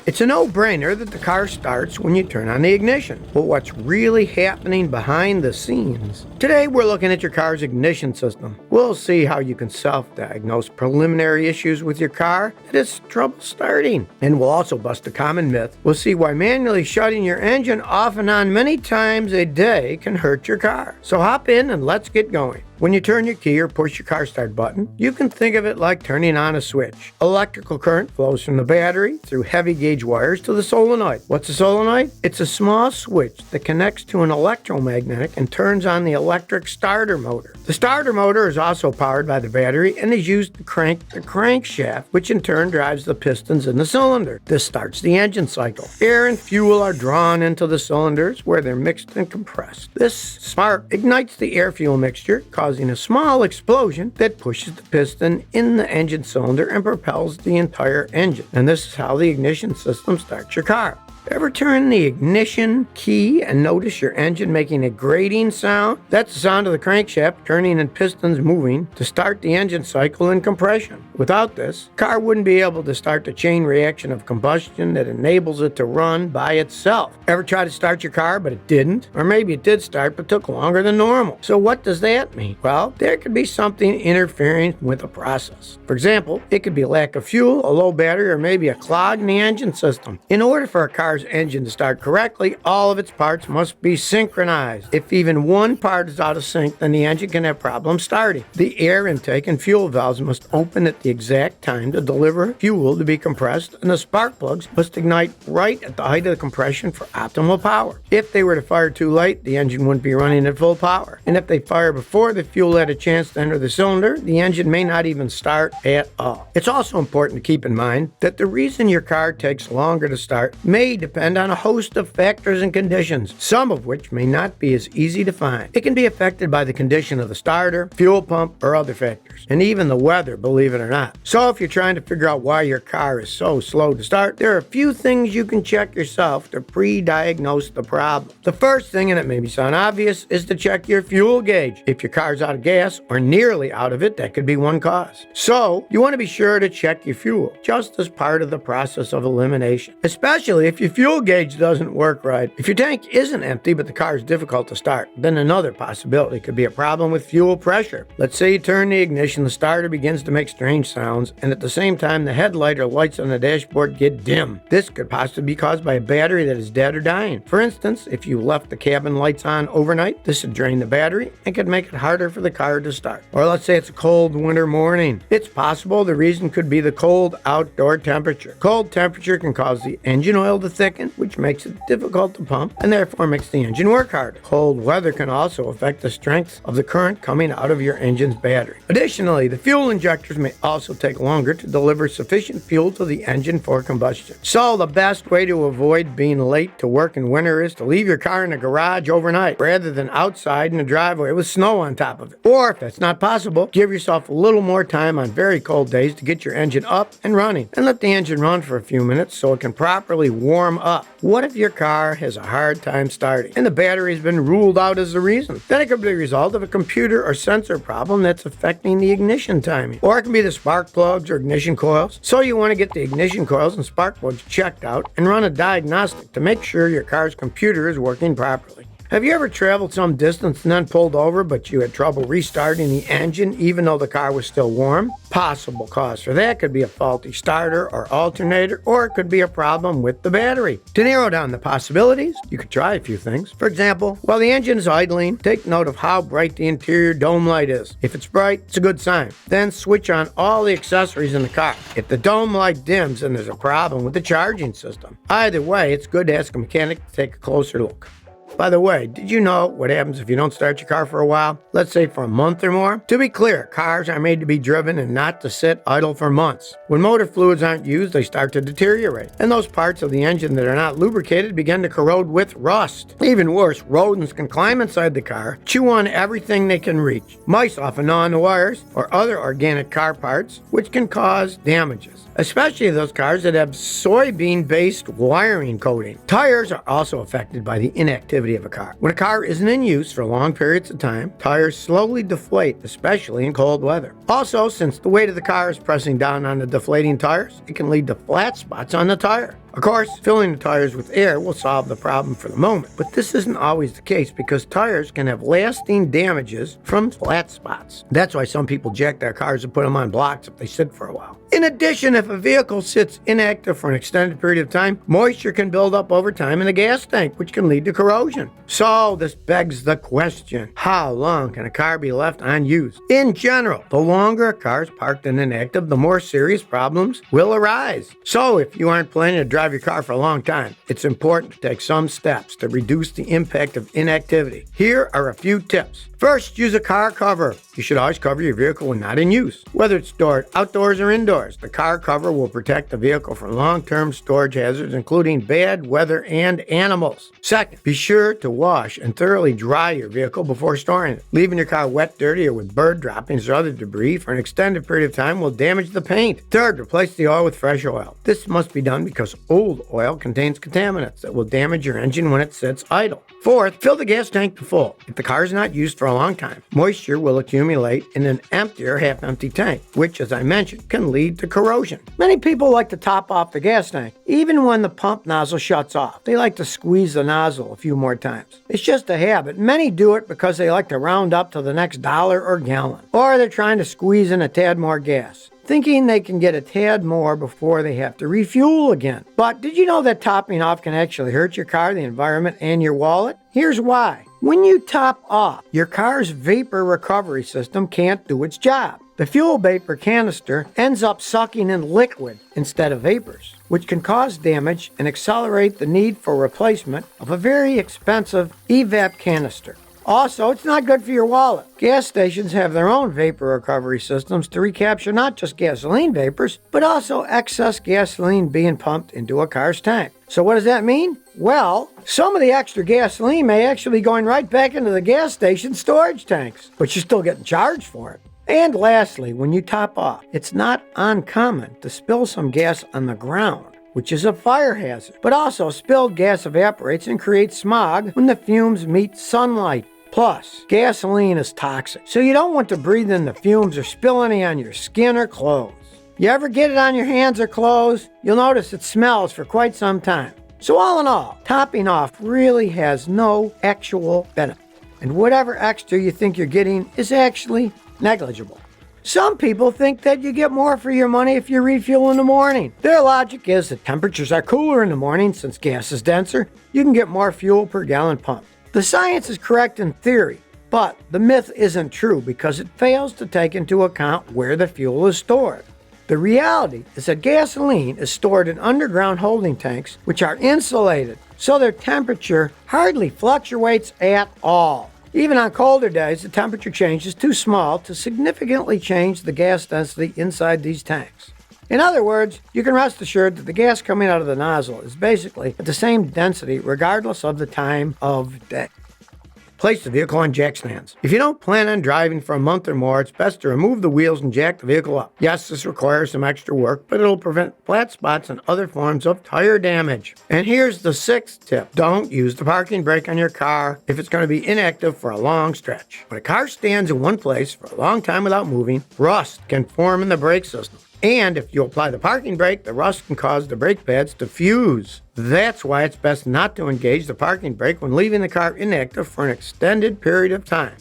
It's a no-brainer that the car starts when you turn on the ignition. But what's really happening behind the scenes? Today we're looking at your car's ignition system. We'll see how you can self-diagnose preliminary issues with your car that is trouble starting. And we'll also bust a common myth. We'll see why manually shutting your engine off and on many times a day can hurt your car. So hop in and let's get going. When you turn your key or push your car start button, you can think of it like turning on a switch. Electrical current flows from the battery through heavy gauge wires to the solenoid. What's a solenoid? It's a small switch that connects to an electromagnetic and turns on the electric starter motor. The starter motor is also powered by the battery and is used to crank the crankshaft, which in turn drives the pistons in the cylinder. This starts the engine cycle. Air and fuel are drawn into the cylinders where they're mixed and compressed. This spark ignites the air-fuel mixture, causing a small explosion that pushes the piston in the engine cylinder and propels the entire engine. And this is how the ignition system starts your car. Ever turn the ignition key and notice your engine making a grating sound? That's the sound of the crankshaft turning and pistons moving to start the engine cycle and compression. Without this, the car wouldn't be able to start the chain reaction of combustion that enables it to run by itself. Ever try to start your car but it didn't? Or maybe it did start but took longer than normal. So what does that mean? Well, there could be something interfering with the process. For example, it could be a lack of fuel, a low battery, or maybe a clog in the engine system. In order for a car's engine to start correctly, all of its parts must be synchronized. If even one part is out of sync, then the engine can have problems starting. The air intake and fuel valves must open at the exact time to deliver fuel to be compressed, and the spark plugs must ignite right at the height of the compression for optimal power. If they were to fire too late, the engine wouldn't be running at full power. And if they fire before the fuel had a chance to enter the cylinder, the engine may not even start at all. It's also important to keep in mind that the reason your car takes longer to start may depend on a host of factors and conditions, some of which may not be as easy to find. It can be affected by the condition of the starter, fuel pump, or other factors, and even the weather, believe it or not. So if you're trying to figure out why your car is so slow to start, there are a few things you can check yourself to pre-diagnose the problem. The first thing, and it may sound obvious, is to check your fuel gauge. If your car's out of gas or nearly out of it, that could be one cause. So you want to be sure to check your fuel, just as part of the process of elimination, especially if your fuel gauge doesn't work right. If your tank isn't empty but the car is difficult to start, then another possibility could be a problem with fuel pressure. Let's say you turn the ignition, the starter begins to make strange sounds, and at the same time the headlight or lights on the dashboard get dim. This could possibly be caused by a battery that is dead or dying. For instance, if you left the cabin lights on overnight, this would drain the battery and could make it harder for the car to start. Or let's say it's a cold winter morning. It's possible the reason could be the cold outdoor temperature. Cold temperature can cause the engine oil to thicken, which makes it difficult to pump and therefore makes the engine work harder. Cold weather can also affect the strength of the current coming out of your engine's battery. Additionally, the fuel injectors may also take longer to deliver sufficient fuel to the engine for combustion. So the best way to avoid being late to work in winter is to leave your car in the garage overnight rather than outside in the driveway with snow on top of it. Or if that's not possible, give yourself a little more time on very cold days to get your engine up and running, and let the engine run for a few minutes so it can properly warm up. What if your car has a hard time starting and the battery has been ruled out as the reason? Then it could be a result of a computer or sensor problem that's affecting the ignition timing. Or it can be the spark plugs or ignition coils. So you want to get the ignition coils and spark plugs checked out and run a diagnostic to make sure your car's computer is working properly. Have you ever traveled some distance and then pulled over, but you had trouble restarting the engine even though the car was still warm? Possible cause for that could be a faulty starter or alternator, or it could be a problem with the battery. To narrow down the possibilities, you could try a few things. For example, while the engine is idling, take note of how bright the interior dome light is. If it's bright, it's a good sign. Then switch on all the accessories in the car. If the dome light dims, then there's a problem with the charging system. Either way, it's good to ask a mechanic to take a closer look. By the way, did you know what happens if you don't start your car for a while? Let's say for a month or more? To be clear, cars are made to be driven and not to sit idle for months. When motor fluids aren't used, they start to deteriorate. And those parts of the engine that are not lubricated begin to corrode with rust. Even worse, rodents can climb inside the car, chew on everything they can reach. Mice often gnaw on the wires or other organic car parts, which can cause damages, especially those cars that have soybean-based wiring coating. Tires are also affected by the inactivity of a car. When a car isn't in use for long periods of time, tires slowly deflate, especially in cold weather. Also, since the weight of the car is pressing down on the deflating tires, it can lead to flat spots on the tire. Of course, filling the tires with air will solve the problem for the moment, but this isn't always the case because tires can have lasting damages from flat spots. That's why some people jack their cars and put them on blocks if they sit for a while. In addition, if a vehicle sits inactive for an extended period of time, moisture can build up over time in the gas tank, which can lead to corrosion. So this begs the question, how long can a car be left unused? In general, the longer a car is parked and inactive, the more serious problems will arise. So if you aren't planning to drive your car for a long time, it's important to take some steps to reduce the impact of inactivity. Here are a few tips. First, use a car cover. You should always cover your vehicle when not in use. Whether it's stored outdoors or indoors, the car cover will protect the vehicle from long-term storage hazards, including bad weather and animals. Second, be sure to wash and thoroughly dry your vehicle before storing it. Leaving your car wet, dirty, or with bird droppings or other debris for an extended period of time will damage the paint. Third, replace the oil with fresh oil. This must be done because old oil contains contaminants that will damage your engine when it sits idle. Fourth, fill the gas tank to full. If the car is not used for a long time, moisture will accumulate in an empty or half-empty tank, which, as I mentioned, can lead to corrosion. Many people like to top off the gas tank, even when the pump nozzle shuts off. They like to squeeze the nozzle a few more times. It's just a habit. Many do it because they like to round up to the next dollar or gallon, or they're trying to squeeze in a tad more gas, thinking they can get a tad more before they have to refuel again. But did you know that topping off can actually hurt your car, the environment, and your wallet? Here's why. When you top off, your car's vapor recovery system can't do its job. The fuel vapor canister ends up sucking in liquid instead of vapors, which can cause damage and accelerate the need for replacement of a very expensive evap canister. Also, it's not good for your wallet. Gas stations have their own vapor recovery systems to recapture not just gasoline vapors, but also excess gasoline being pumped into a car's tank. So what does that mean? Well, some of the extra gasoline may actually be going right back into the gas station storage tanks, but you're still getting charged for it. And lastly, when you top off, it's not uncommon to spill some gas on the ground, which is a fire hazard. But also, spilled gas evaporates and creates smog when the fumes meet sunlight. Plus, gasoline is toxic, so you don't want to breathe in the fumes or spill any on your skin or clothes. You ever get it on your hands or clothes? You'll notice it smells for quite some time. So all in all, topping off really has no actual benefit. And whatever extra you think you're getting is actually negligible. Some people think that you get more for your money if you refuel in the morning. Their logic is that temperatures are cooler in the morning since gas is denser. You can get more fuel per gallon pumped. The science is correct in theory, but the myth isn't true because it fails to take into account where the fuel is stored. The reality is that gasoline is stored in underground holding tanks, which are insulated, so their temperature hardly fluctuates at all. Even on colder days, the temperature change is too small to significantly change the gas density inside these tanks. In other words, you can rest assured that the gas coming out of the nozzle is basically at the same density regardless of the time of day. Place the vehicle on jack stands. If you don't plan on driving for a month or more, it's best to remove the wheels and jack the vehicle up. Yes, this requires some extra work, but it'll prevent flat spots and other forms of tire damage. And here's the sixth tip. Don't use the parking brake on your car if it's going to be inactive for a long stretch. When a car stands in one place for a long time without moving, rust can form in the brake system. And if you apply the parking brake, the rust can cause the brake pads to fuse. That's why it's best not to engage the parking brake when leaving the car inactive for an extended period of time.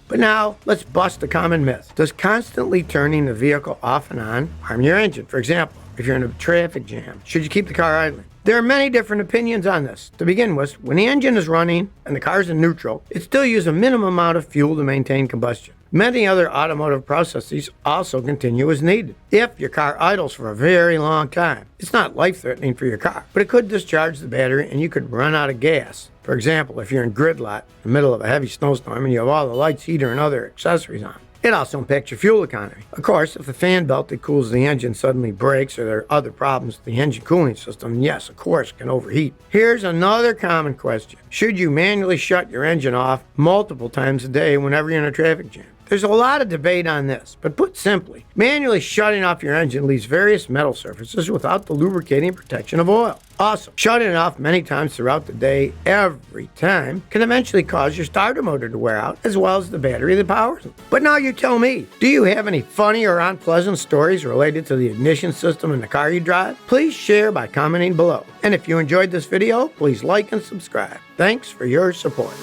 But now, let's bust a common myth. Does constantly turning the vehicle off and on harm your engine? For example, if you're in a traffic jam, should you keep the car idling? There are many different opinions on this. To begin with, when the engine is running and the car is in neutral, it still uses a minimum amount of fuel to maintain combustion. Many other automotive processes also continue as needed. If your car idles for a very long time, it's not life-threatening for your car, but it could discharge the battery and you could run out of gas. For example, if you're in gridlock in the middle of a heavy snowstorm and you have all the lights, heater, and other accessories on. It also impacts your fuel economy. Of course, if the fan belt that cools the engine suddenly breaks or there are other problems with the engine cooling system, yes, of course, it can overheat. Here's another common question. Should you manually shut your engine off multiple times a day whenever you're in a traffic jam? There's a lot of debate on this, but put simply, manually shutting off your engine leaves various metal surfaces without the lubricating protection of oil. Also, shutting it off many times throughout the day, every time, can eventually cause your starter motor to wear out, as well as the battery that powers them. But now you tell me, do you have any funny or unpleasant stories related to the ignition system in the car you drive? Please share by commenting below. And if you enjoyed this video, please like and subscribe. Thanks for your support.